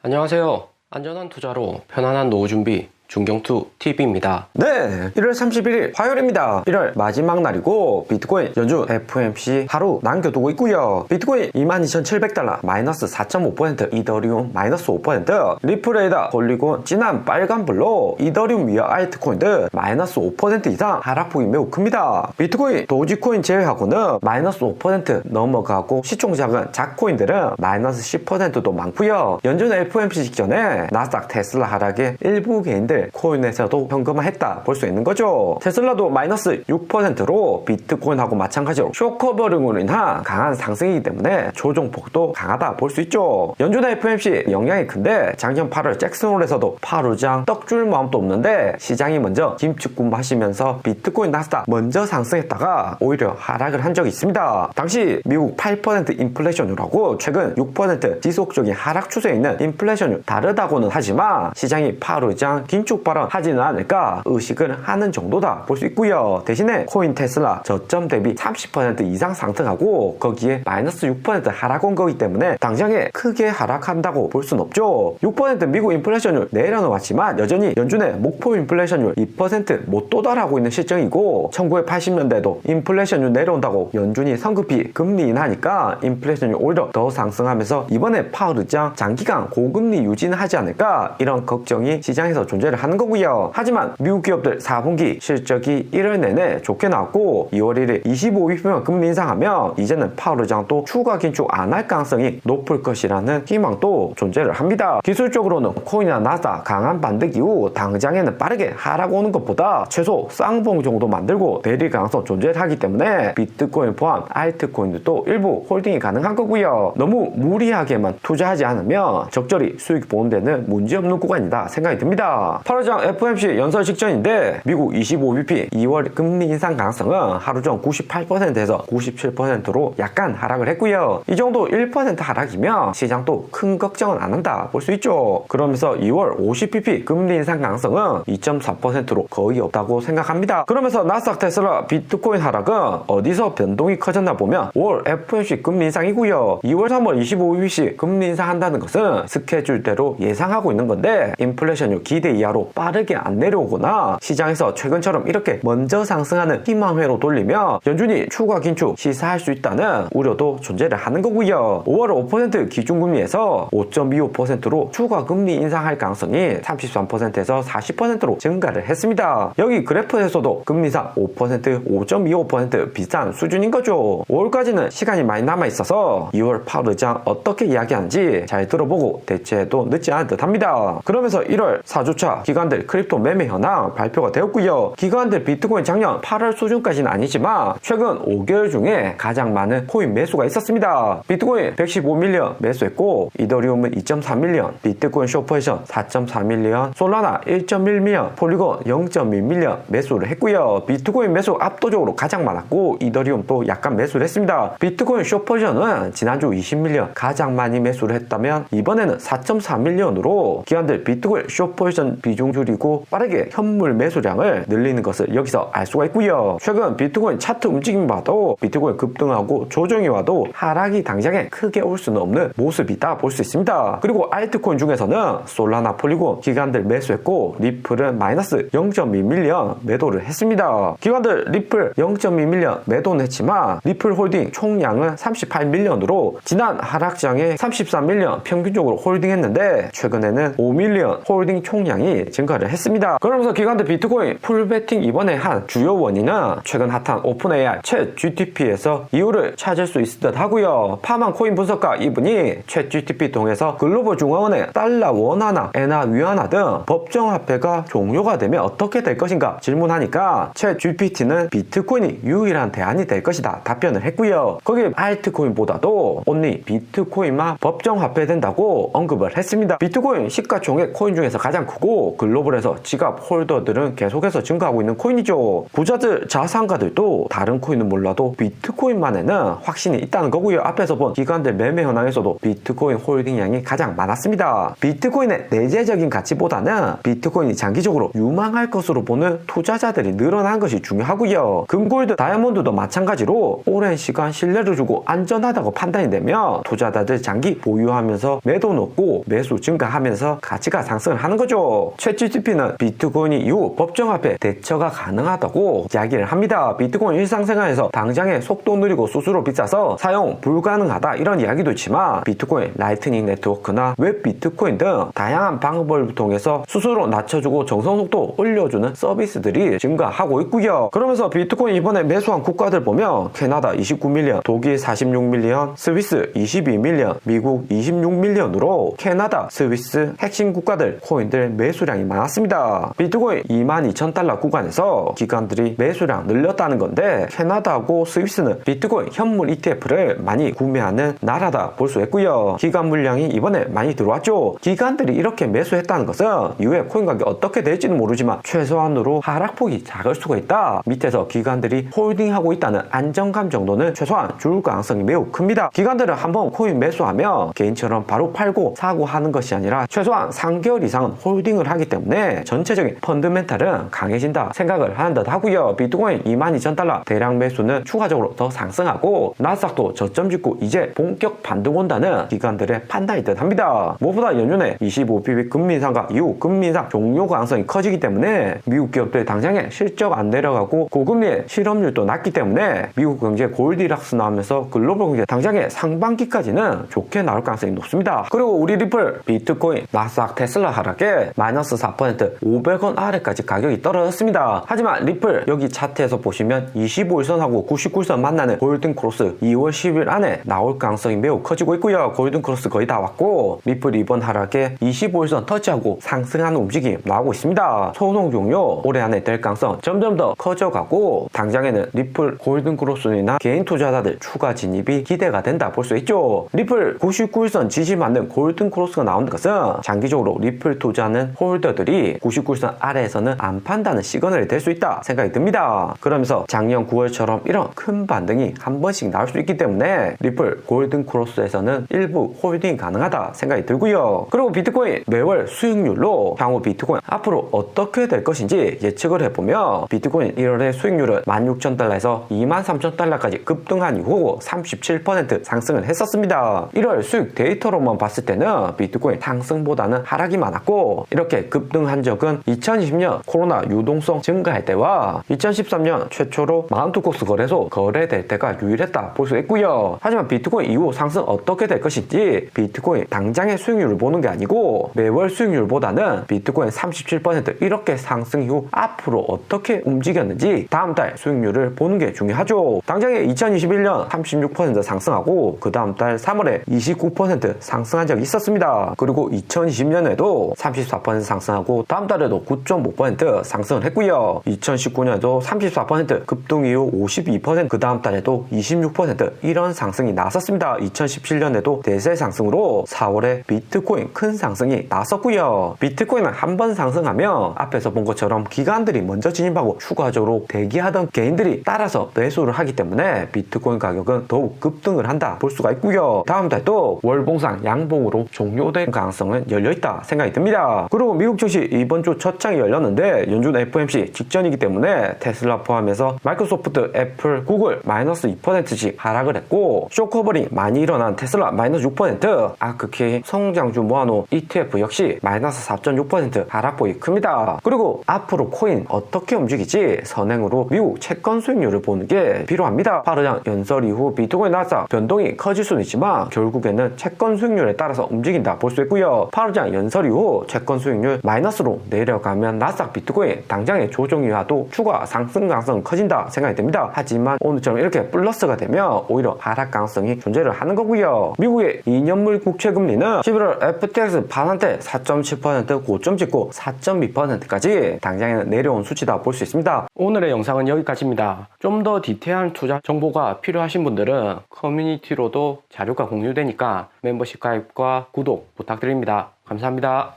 안녕하세요. 안전한 투자로 편안한 노후 준비 중경투 TV입니다. 네, 1월 31일 화요일입니다. 1월 마지막 날이고 비트코인 연준 FOMC 하루 남겨두고 있고요. 비트코인 22,700달러 마이너스 4.5%, 이더리움 마이너스 5%, 리플에다 걸리고 진한 빨간불로 이더리움 위와 알트코인들 마이너스 5% 이상 하락폭이 매우 큽니다. 비트코인, 도지코인 제외하고는 마이너스 5% 넘어가고 시총 작은 작코인들은 마이너스 10%도 많고요. 연준 FOMC 직전에 나스닥, 테슬라 하락에 일부 개인들 코인에서도 현금화했다 볼 수 있는 거죠. 테슬라도 마이너스 6%로 비트코인하고 마찬가지로 쇼커버링으로 인한 강한 상승이기 때문에 조정폭도 강하다 볼 수 있죠. 연준 FOMC 영향이 큰데 작년 8월 잭슨홀에서도 파루장 떡줄 마음도 없는데 시장이 먼저 김치꿈 하시면서 비트코인 나스닥 먼저 상승했다가 오히려 하락을 한 적이 있습니다. 당시 미국 8% 인플레이션율하고 최근 6% 지속적인 하락 추세에 있는 인플레이션율 다르다고는 하지만 시장이 파루장 긴축 발언 하지는 않을까 의식을 하는 정도다 볼 수 있고요. 대신에 코인 테슬라 저점 대비 30% 이상 상승하고 거기에 마이너스 6% 하락 온 거기 때문에 당장에 크게 하락한다고 볼 순 없죠. 6% 미국 인플레이션율 내려놓았지만 여전히 연준의 목표 인플레이션율 2% 못 도달하고 있는 실정이고 1980년대도 인플레이션율 내려온다고 연준이 성급히 금리 인하니까 인플레이션율 오히려 더 상승하면서 이번에 파월 의장 장기간 고금리 유지는 하지 않을까 이런 걱정이 시장에서 존재를 하는 거고요. 하지만 미국 기업들 4분기 실적이 1월 내내 좋게 나왔고 2월 1일 25bp만 금리 인상하면 이제는 파월 의장도 추가 긴축 안 할 가능성이 높을 것이라는 희망도 존재를 합니다. 기술적으로는 코인이나 나스닥 강한 반등 이후 당장에는 빠르게 하락 오는 것보다 최소 쌍봉 정도 만들고 내릴 가능성 존재를 하기 때문에 비트코인 포함 알트코인들도 일부 홀딩이 가능한 거고요. 너무 무리하게만 투자하지 않으면 적절히 수익 보는 데는 문제없는 구간이다 생각이 듭니다. 8월장 FOMC 연설 직전인데 미국 25bp 2월 금리 인상 가능성은 하루 전 98%에서 97%로 약간 하락을 했고요. 이 정도 1% 하락이면 시장도 큰 걱정은 안 한다 볼 수 있죠. 그러면서 2월 50bp 금리 인상 가능성은 2.4%로 거의 없다고 생각합니다. 그러면서 나스닥, 테슬라, 비트코인 하락은 어디서 변동이 커졌나 보면 5월 FOMC 금리 인상이고요. 2월, 3월 25bp 금리 인상한다는 것은 스케줄대로 예상하고 있는 건데 인플레이션율 기대 이하로 빠르게 안 내려오거나 시장에서 최근처럼 이렇게 먼저 상승하는 희망회로 돌리면 연준이 추가 긴축 시사할 수 있다는 우려도 존재를 하는 거고요. 5월 5% 기준금리에서 5.25%로 추가 금리 인상할 가능성이 33%에서 40%로 증가를 했습니다. 여기 그래프에서도 금리 인상 5%, 5.25% 비슷한 수준인 거죠. 5월까지는 시간이 많이 남아 있어서 2월 파월 의장 어떻게 이야기하는지 잘 들어보고 대처해도 늦지 않을 듯 합니다. 그러면서 1월 4주차 기관들 크립토 매매 현황 발표가 되었고요. 기관들 비트코인 작년 8월 수준까지는 아니지만 최근 5개월 중에 가장 많은 코인 매수가 있었습니다. 비트코인 115밀리언 매수했고 이더리움은 2.4밀리언, 비트코인 쇼포지션 4.4밀리언, 솔라나 1.1밀리언, 폴리곤 0.1밀리언 매수를 했고요. 비트코인 매수 압도적으로 가장 많았고 이더리움도 약간 매수를 했습니다. 비트코인 쇼포지션은 지난주 20밀리언 가장 많이 매수를 했다면 이번에는 4.4밀리언으로 기관들 비트코인 쇼포지션 비중 줄이고 빠르게 현물 매수량을 늘리는 것을 여기서 알 수가 있고요. 최근 비트코인 차트 움직임 봐도 비트코인 급등하고 조정이 와도 하락이 당장에 크게 올 수는 없는 모습이다 볼 수 있습니다. 그리고 알트코인 중에서는 솔라나, 폴리곤 기관들 매수했고 리플은 마이너스 0.2밀리언 매도를 했습니다. 기관들 리플 0.2밀리언 매도는 했지만 리플 홀딩 총량은 38밀리언으로 지난 하락장에 33밀리언 평균적으로 홀딩했는데 최근에는 5밀리언 홀딩 총량이 증가를 했습니다. 그러면서 기관들 비트코인 풀베팅 이번에 한 주요 원인은 최근 핫한 오픈AI 챗 GTP에서 이유를 찾을 수 있을 듯 하고요. 파만 코인 분석가 이분이 챗 GTP 통해서 글로벌 중앙은행 달러 원화나 엔화 위안화 등 법정화폐가 종료가 되면 어떻게 될 것인가 질문하니까 챗 GPT는 비트코인이 유일한 대안이 될 것이다 답변을 했고요. 거기에 알트코인보다도 온리 비트코인만 법정화폐 된다고 언급을 했습니다. 비트코인 시가총액 코인 중에서 가장 크고 그리고 글로벌에서 지갑 홀더들은 계속해서 증가하고 있는 코인이죠. 부자들 자산가들도 다른 코인은 몰라도 비트코인만에는 확신이 있다는 거고요. 앞에서 본 기관들 매매 현황에서도 비트코인 홀딩량이 가장 많았습니다. 비트코인의 내재적인 가치보다는 비트코인이 장기적으로 유망할 것으로 보는 투자자들이 늘어난 것이 중요하고요. 금골드, 다이아몬드도 마찬가지로 오랜 시간 신뢰를 주고 안전하다고 판단이 되면 투자자들 장기 보유하면서 매도 넣고 매수 증가하면서 가치가 상승을 하는 거죠. 챗GPT는 비트코인이 이후 법정 앞에 대처가 가능하다고 이야기를 합니다. 비트코인 일상생활에서 당장의 속도 느리고 수수료 비싸서 사용 불가능하다 이런 이야기도 있지만 비트코인 라이트닝 네트워크나 웹 비트코인 등 다양한 방법을 통해서 수수료 낮춰주고 정성 속도 올려주는 서비스들이 증가하고 있고요. 그러면서 비트코인 이번에 매수한 국가들 보면 캐나다 29밀리언, 독일 46밀리언, 스위스 22밀리언, 미국 26밀리언으로 캐나다, 스위스 핵심 국가들 코인들 매수량이 많았습니다. 비트코인 22,000달러 구간에서 기관들이 매수량 늘렸다는 건데 캐나다하고 스위스는 비트코인 현물 ETF를 많이 구매하는 나라다 볼 수 있고요. 기관 물량이 이번에 많이 들어왔죠. 기관들이 이렇게 매수했다는 것은 이후에 코인 가격이 어떻게 될지는 모르지만 최소한으로 하락폭이 작을 수가 있다. 밑에서 기관들이 홀딩하고 있다는 안정감 정도는 최소한 줄 가능성이 매우 큽니다. 기관들은 한번 코인 매수하면 개인처럼 바로 팔고 사고 하는 것이 아니라 최소한 3개월 이상은 홀딩을 하기 때문에 전체적인 펀드멘탈은 강해진다 생각을 하는 듯 하고요. 비트코인 22,000달러 대량 매수는 추가적으로 더 상승하고 나스닥도 저점 찍고 이제 본격 반등 온다는 기관들의 판단이 듯 합니다. 무엇보다 연준의 25bp 금리 인상과 이후 금리 인상 종료 가능성이 커지기 때문에 미국 기업들 당장에 실적 안 내려가고 고금리의 실업률도 낮기 때문에 미국 경제 골디락스 나오면서 글로벌 경제 당장에 상반기까지는 좋게 나올 가능성이 높습니다. 그리고 우리 리플, 비트코인, 나스닥, 테슬라 하락에 마이너스 4% 500원 아래까지 가격이 떨어졌습니다. 하지만 리플 여기 차트에서 보시면 25일선하고 99일선 만나는 골든 크로스 2월 10일 안에 나올 가능성이 매우 커지고 있고요. 골든 크로스 거의 다 왔고 리플 이번 하락에 25일선 터치하고 상승하는 움직임 나오고 있습니다. 소송 종료 올해 안에 될 가능성 점점 더 커져가고 당장에는 리플 골든 크로스나 개인 투자자들 추가 진입이 기대가 된다 볼 수 있죠. 리플 99일선 지지 맞는 골든 크로스가 나오는 것은 장기적으로 리플 투자는 홀더들이 99일선 아래에서는 안 판다는 시그널이 될 수 있다 생각이 듭니다. 그러면서 작년 9월처럼 이런 큰 반등이 한 번씩 나올 수 있기 때문에 리플 골든 크로스에서는 일부 홀딩 가능하다 생각이 들고요. 그리고 비트코인 매월 수익률로 향후 비트코인 앞으로 어떻게 될 것인지 예측을 해보면 비트코인 1월의 수익률은 16,000달러에서 23,000달러까지 급등한 이후 37% 상승을 했었습니다. 1월 수익 데이터로만 봤을 때는 비트코인 상승보다는 하락이 많았고 이렇게 급등한 적은 2020년 코로나 유동성 증가할 때와 2013년 최초로 마운트콕스 거래소 거래될 때가 유일했다 볼 수 있고요. 하지만 비트코인 이후 상승 어떻게 될 것인지 비트코인 당장의 수익률을 보는 게 아니고 매월 수익률보다는 비트코인 37% 이렇게 상승 이후 앞으로 어떻게 움직였는지 다음 달 수익률을 보는 게 중요하죠. 당장에 2021년 36% 상승하고 그 다음 달 3월에 29% 상승한 적이 있었습니다. 그리고 2020년에도 34% 상승하고 다음 달에도 9.5% 상승을 했고요. 2019년에도 34% 급등 이후 52% 그 다음 달에도 26% 이런 상승이 나섰습니다. 2017년에도 대세 상승으로 4월에 비트코인 큰 상승이 나섰고요. 비트코인은 한 번 상승하면 앞에서 본 것처럼 기관들이 먼저 진입하고 추가적으로 대기하던 개인들이 따라서 매수를 하기 때문에 비트코인 가격은 더욱 급등을 한다 볼 수가 있고요. 다음 달도 월봉상 양봉으로 종료될 가능성은 열려있다 생각이 듭니다. 그리고 미국 증시 이번 주 첫 장이 열렸는데 연준 FOMC 직전이기 때문에 테슬라 포함해서 마이크로소프트, 애플, 구글 마이너스 2%씩 하락을 했고 쇼커버링 많이 일어난 테슬라 마이너스 6%, 아크케이, 성장주 모아놓은 ETF 역시 마이너스 4.6% 하락폭이 큽니다. 그리고 앞으로 코인 어떻게 움직이지 선행으로 미국 채권 수익률을 보는 게 필요합니다. 파르장 연설 이후 비트코인 나스닥 변동이 커질 수는 있지만 결국에는 채권 수익률에 따라서 움직인다 볼 수 있고요. 파르장 연설 이후 채권 수익률 마이너스로 내려가면 나스닥 비트코인 당장의 조정 이하도 추가 상승 가능성은 커진다 생각이 듭니다. 하지만 오늘처럼 이렇게 플러스가 되면 오히려 하락 가능성이 존재를 하는 거고요. 미국의 2년물 국채금리는 11월 FTX 반환대 4.7% 고점 찍고 4.2%까지 당장에는 내려온 수치다 볼 수 있습니다. 오늘의 영상은 여기까지입니다. 좀 더 디테일한 투자 정보가 필요하신 분들은 커뮤니티로도 자료가 공유되니까 멤버십 가입과 구독 부탁드립니다. 감사합니다.